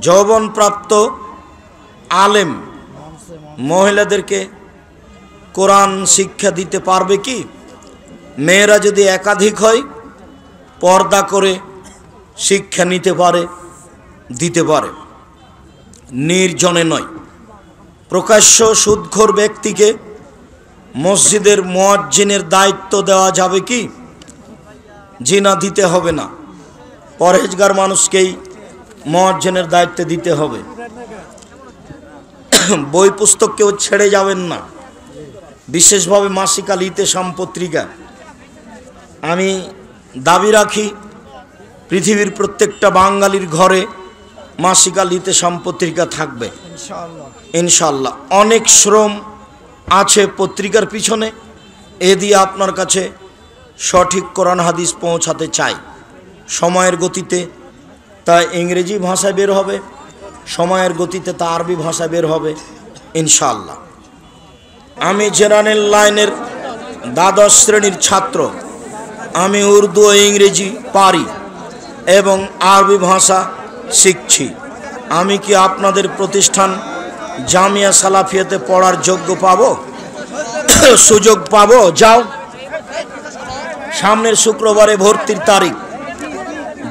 যৌবনপ্রাপ্ত আলেম মহিলাদেরকে কোরআন শিক্ষা দিতে পারবে কি? মেয়েরা যদি একাধিক হয় পর্দা করে শিক্ষা নিতে পারে, দিতে পারে, নির্জনে নয়। প্রকাশ্য সুদখোর ব্যক্তিকে মসজিদের মুয়াজ্জিনের দায়িত্ব দেওয়া যাবে কি? জি না, দিতে হবে না। পরহেজগার মানুষকেই মুয়াজ্জিনের দায়িত্ব দিতে হবে। বই পুস্তক কেউ ছেড়ে যাবেন না, বিশেষভাবে মাসিক আল ইতেশাম পত্রিকা। আমি দাবি রাখি পৃথিবীর প্রত্যেকটা বাঙালির ঘরে মাসিক আল ইতেশাম পত্রিকা থাকবে ইনশাআল্লাহ। অনেক শ্রম আছে পত্রিকার পিছনে, এ দিয়ে আপনার কাছে সঠিক কোরআন হাদিস পৌঁছাতে চাই। সময়ের গতিতে তা ইংরেজি ভাষায় বের হবে, সময়ের গতিতে তা আরবি ভাষায় বের হবে ইনশাআল্লাহ। আমি জেনারেল লাইনের দ্বাদশ শ্রেণীর ছাত্র। আমি উর্দু ও ইংরেজি পারি এবং আরবি ভাষা শিখছি। আমি কি আপনাদের প্রতিষ্ঠান জামিয়া সালাফিয়াতে পড়ার যোগ্য পাবো, সুযোগ পাবো? যাও, সামনের শুক্রবারে ভর্তির তারিখ।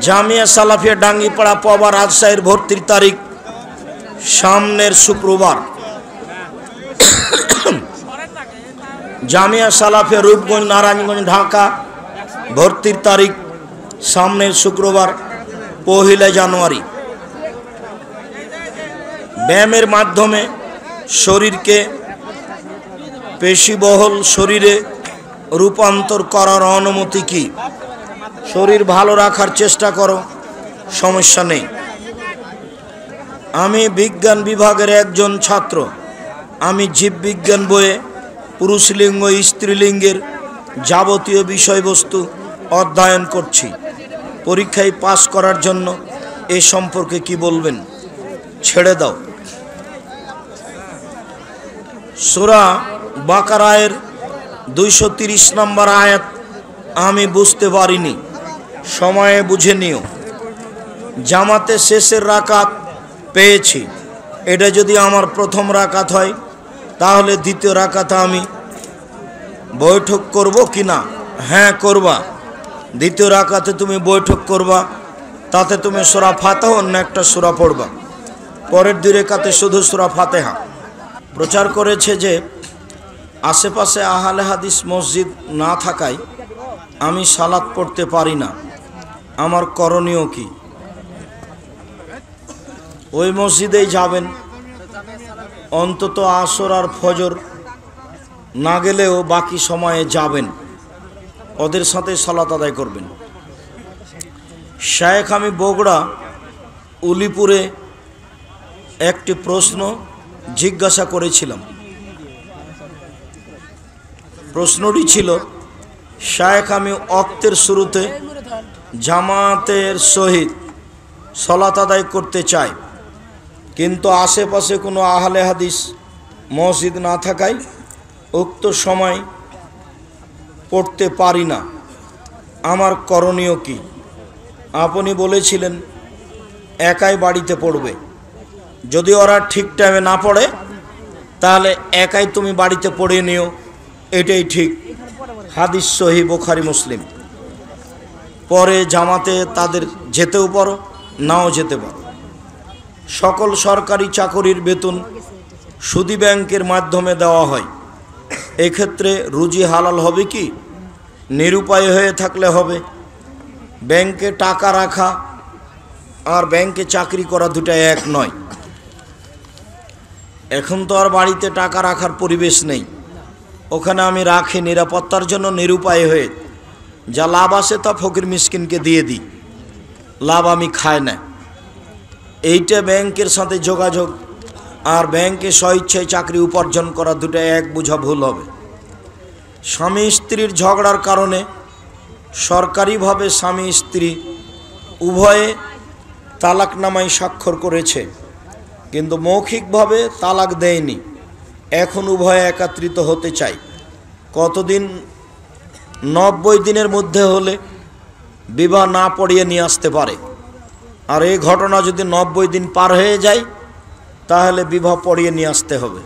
জামিয়া সালাফিয়া ডাঙ্গিপাড়া পবা রাজশাহীর ভর্তির তারিখ সামনের শুক্রবার। জামিয়া সালাফিয়া রূপগঞ্জ নারায়ণগঞ্জ ঢাকা ভর্তির তারিখ সামনের শুক্রবার 1 জানুয়ারি। ব্যায়ামের মাধ্যমে শরীরকে পেশিবহুল শরীরে রূপান্তর করার অনুমতি কি? শরীর ভালো রাখার চেষ্টা করো, সমস্যা নেই। আমি বিজ্ঞান বিভাগের একজন ছাত্র। আমি জীববিজ্ঞান বইয়ে পুরুষলিঙ্গ স্ত্রীলিঙ্গের যাবতীয় বিষয়বস্তু অধ্যয়ন করছি। পরীক্ষায় পাস করার জন্য এ সম্পর্কে কি বলবেন? ছেড়ে দাও। সূরা বাকারায়ের 230 নম্বর আয়াত আমি বুঝতে পারিনি, সময়ে বুঝে নিও। জামাতে শেষের রাকাত পেয়েছি, এটা যদি আমার প্রথম রাকাত হয় তাহলে দ্বিতীয় রাকাতে আমি বৈঠক করব কি না? হ্যাঁ, করবা। দ্বিতীয় রাকাতে তুমি বৈঠক করবা, তাতে তুমি সূরা ফাতিহা অন্য একটা সূরা পড়বা, পরের 2 রাকাতে শুধু সূরা ফাতিহা। প্রচার করেছে যে আশেপাশে আহলে হাদিস মসজিদ না থাকায় আমি সালাত পড়তে পারি না, আমার করণীয় কি? ওই মসজিদেই যাবেন, অন্তত আসর আর ফজর না গেলেও বাকি সময়ে যাবেন, ওদের সাথে সালাত আদায় করবেন। শায়েখ আমি বগুড়া উলিপুরে একটি প্রশ্ন জিজ্ঞাসা করেছিলাম। প্রশ্নটি ছিল, শায়েখ আমি ওয়াক্তের শুরুতে জামাতের সহিত সালাত আদায় করতে চাই, কিন্তু আশেপাশে কোনো আহলে হাদিস মসজিদ না থাকায় উক্ত সময় পড়তে পারি না, আমার করণীয় কি? আপনি বলেছিলেন একাই বাড়িতে পড়বে, যদি ওরা ঠিক টাইমে না পড়ে তাহলে একাই তুমি বাড়িতে পড়ে নিও, এটাই ঠিক। হাদিস সহিহ বুখারী মুসলিম। পরে জামাতে তাদের যেতেও পারো, নাও যেতে পারো। সকল সরকারি চাকরির বেতন সুদী ব্যাংকের মাধ্যমে দেওয়া হয়, এক্ষেত্রে রুজি হালাল হবে কি? নিরুপায় হয়ে থাকলে হবে। ব্যাংকে টাকা রাখা আর ব্যাংকে চাকরি করা দুটা এক নয়। এখন তো আর বাড়িতে টাকা রাখার পরিবেশ নেই, ওখানে আমি রাখি নিরাপত্তার জন্য, নিরুপায় হয়ে যা লাভ আসে তা ফকির মিসকিনকে দিয়ে দিই, লাভ আমি খাই না। এইটা ব্যাংকের সাথে যোগাযোগ আর ব্যাংকে স্বইচ্ছায় চাকরি উপার্জন করা দুটো এক বোঝা ভুল হবে। স্বামী স্ত্রীর ঝগড়ার কারণে সরকারিভাবে স্বামী স্ত্রী উভয়ে তালাকনামায় স্বাক্ষর করেছে, কিন্তু মৌখিকভাবে তালাক দেয়নি। এখন উভয়ে একত্রিত হতে চাই। কতদিন? 90 দিনের মধ্যে হলে বিবাহ না পড়িয়ে নিয়ে আসতে পারে। আর এই ঘটনা যদি 90 দিন পার হয়ে যায় তাহলে বিবাহ পড়িয়ে নিয়ে আসতে হবে।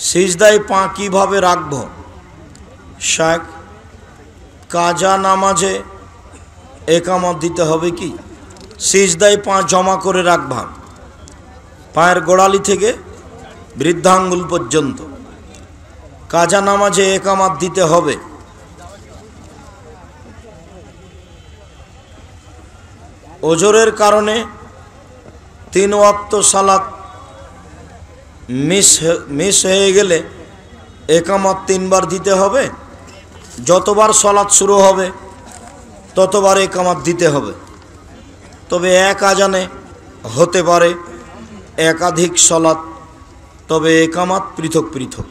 সিজদায় পা কিভাবে রাখব? শাক কাজা নামাজে একামত দিতে হবে কি? সিজদায় পা জমা করে রাখবা, পায়ের গোড়ালি থেকে বৃদ্ধাঙ্গুল পর্যন্ত। কাজা নামাজে একামত দিতে হবে। ওজরের কারণে 3 ওয়াক্ত সালাত মিস হয়ে গেলে একামত 3 বার দিতে হবে। যতবার সালাত শুরু হবে ততবার একামত দিতে হবে। তবে এক আজানে হতে পারে একাধিক সালাত, তবে একামত পৃথক পৃথক।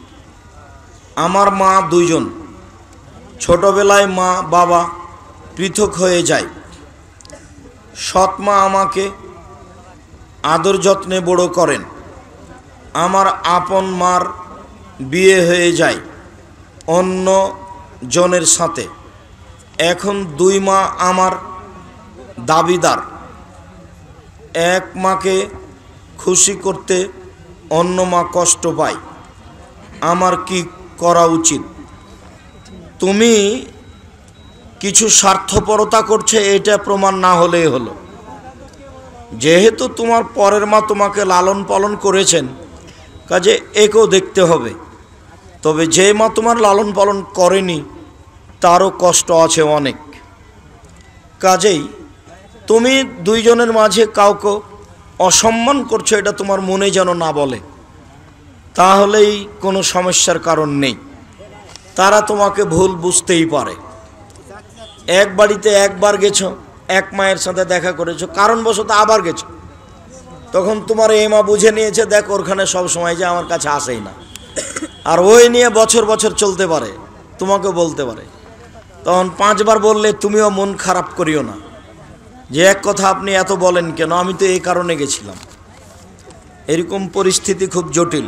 আমার মা 2 জন, ছোটবেলায় মা বাবা পৃথক হয়ে যায়। সৎ মা আমাকে আদর যত্নে বড় করেন। আমার আপন মার বিয়ে হয়ে যায় অন্য জনের সাথে। এখন 2 মা আমার দাবিদার। এক মাকে খুশি করতে অন্য মা কষ্ট পায়। আমার কি করা উচিত? তুমি কিছু স্বার্থপরতা করছে এটা প্রমাণ না হলেই হলো। যেহেতু তোমার পরের মা তোমাকে লালন পালন করেছেন, কাজে একেও দেখতে হবে। তবে যে মা তোমার লালন পালন করেনি তারও কষ্ট আছে অনেক। কাজেই তুমি 2 জনের মাঝে কাউকে অসম্মান করছো, এটা তোমার মনে যেন না বলে, তাহলেই কোনো সমস্যার কারণ নেই। তারা তোমাকে ভুল বুঝতেই পারে। এক বাড়িতে একবার গেছো, এক মায়ের সাথে দেখা করেছো, কারণবশত আবার গেছো, তখন তোমার এই মা বুঝে নিয়েছে দেখ ওখানে সব সময় যে আমার কাছে আসেই না, আর ওই নিয়ে বছর বছর চলতে পারে, তোমাকে বলতে পারে। তখন 5 বার বললে তুমিও মন খারাপ করিও না যে এক কথা আপনি এত বলেন কেন, আমি তো এই কারণে গেছিলাম। এরকম পরিস্থিতি খুব জটিল।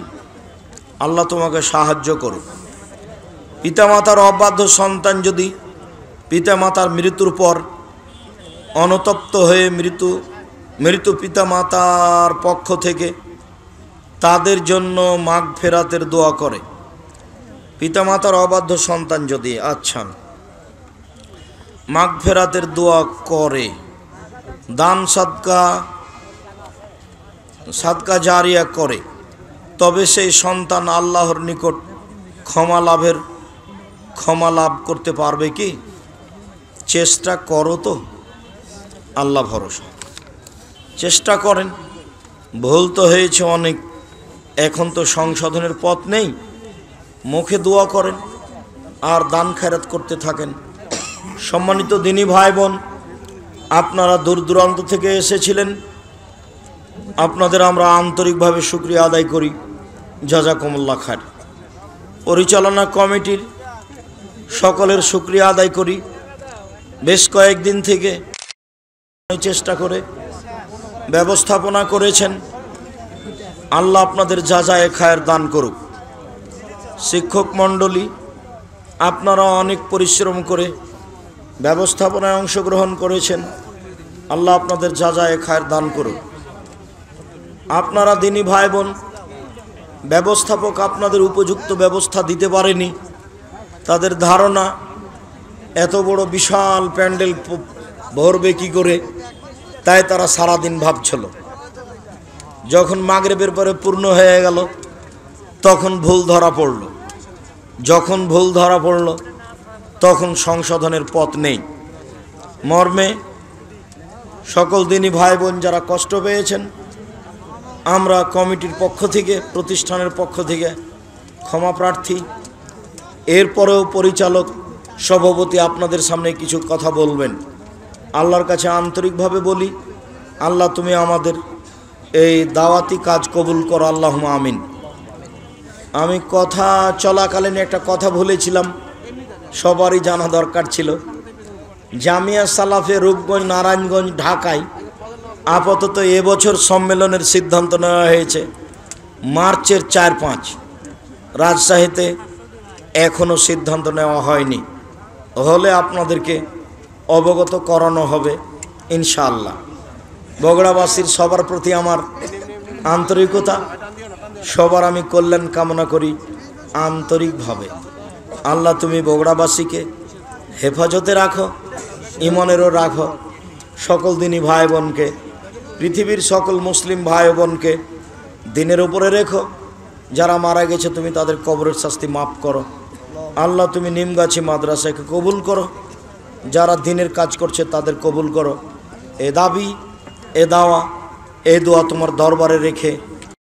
আল্লাহ তোমাকে সাহায্য করুক। পিতামাতার অবাধ্য সন্তান যদি পিতামাতার মৃত্যুর পর অনুতপ্ত হয়ে মৃত পিতামাতার পক্ষ থেকে তাদের জন্য মাগফিরাতের দোয়া করে, পিতামাতার অবাধ্য সন্তান যদি মাগফিরাতের দোয়া করে, দান সাদকা জারিয়া করে, তবে সেই সন্তান আল্লাহর নিকট ক্ষমা লাভ করতে পারবে কি? চেষ্টা করো তো, আল্লাহ ভরসা। চেষ্টা করেন। ভুল তো হয়েছে অনেক, এখন তো সংশোধনের পথ নেই। মুখে দোয়া করেন আর দান খেরাত করতে থাকেন। সম্মানিত দিনী ভাই বোন, আপনারা দূর দূরান্ত থেকে এসেছিলেন, আপনাদের আমরা আন্তরিকভাবে শুকরিয়া আদায় করি। জাযাকুমুল্লাহ খায়র। পরিচালনা কমিটির সকলের শুকরিয়া আদায় করি। বেশ কয়েকদিন থেকে চেষ্টা করে ব্যবস্থাপনা করেছেন। আল্লাহ আপনাদের জাযায়ে খায়ের দান করুক। শিক্ষক মণ্ডলী, আপনারা অনেক পরিশ্রম করে ব্যবস্থাপনায় অংশগ্রহণ করেছেন। আল্লাহ আপনাদের জাযায়ে খায়ের দান করুক। আপনারা দিনী ভাই বোন, ব্যবস্থাপক আপনাদের উপযুক্ত ব্যবস্থা দিতে পারেনি। তাদের ধারণা এত বড় বিশাল প্যান্ডেল ভরবে কি করে, তাই তারা সারাদিন ভাবছিল। যখন মাগরিবের পরে পূর্ণ হয়ে গেল তখন ভুল ধরা পড়ল। যখন ভুল ধরা পড়ল তখন সংশোধনের পথ নেই। মর্মে সকল দিনী ভাই বোন যারা কষ্ট পেয়েছেন, আমরা কমিটির পক্ষ থেকে, প্রতিষ্ঠানের পক্ষ থেকে ক্ষমা প্রার্থী। এরপরেও পরিচালক সভাপতি আপনাদের সামনে কিছু কথা বলবেন। আল্লাহর কাছে আন্তরিকভাবে বলি, আল্লাহ তুমি আমাদের এই দাওয়াতি কাজ কবুল করো, আল্লাহুম্মা আমিন। আমি কথা চলাকালীন একটা কথা বলেছিলাম, সবারই জানা দরকার ছিল। জামিয়া সালাফে রূপগঞ্জ, নারায়ণগঞ্জ, ঢাকায় আপাতত এবছর সম্মেলনের সিদ্ধান্ত নেওয়া হয়েছে মার্চের 4-5। রাজশাহীতে এখনও সিদ্ধান্ত নেওয়া হয়নি, হলে আপনাদেরকে অবগত করানো হবে। ইনশাআল্লাহ। বগুড়াবাসীর সবার প্রতি আমার আন্তরিকতা, সবার আমি কল্যাণ কামনা করি আন্তরিকভাবে। আল্লাহ তুমি বগুড়াবাসীকে হেফাজতে রাখো, ইমানেরও রাখো, সকল দিনী ভাই বোনকে, পৃথিবীর সকল মুসলিম ভাই বোনকে দিনের উপরে রেখো। যারা মারা গেছে তুমি তাদের কবরের শাস্তি মাফ করো। আল্লাহ তুমি নিমগাছি মাদ্রাসাকে কবুল করো, যারা দিনের কাজ করছে তাদের কবুল করো। এ দাবি, এ দাওয়া, এ দোয়া তোমার দরবারে রেখে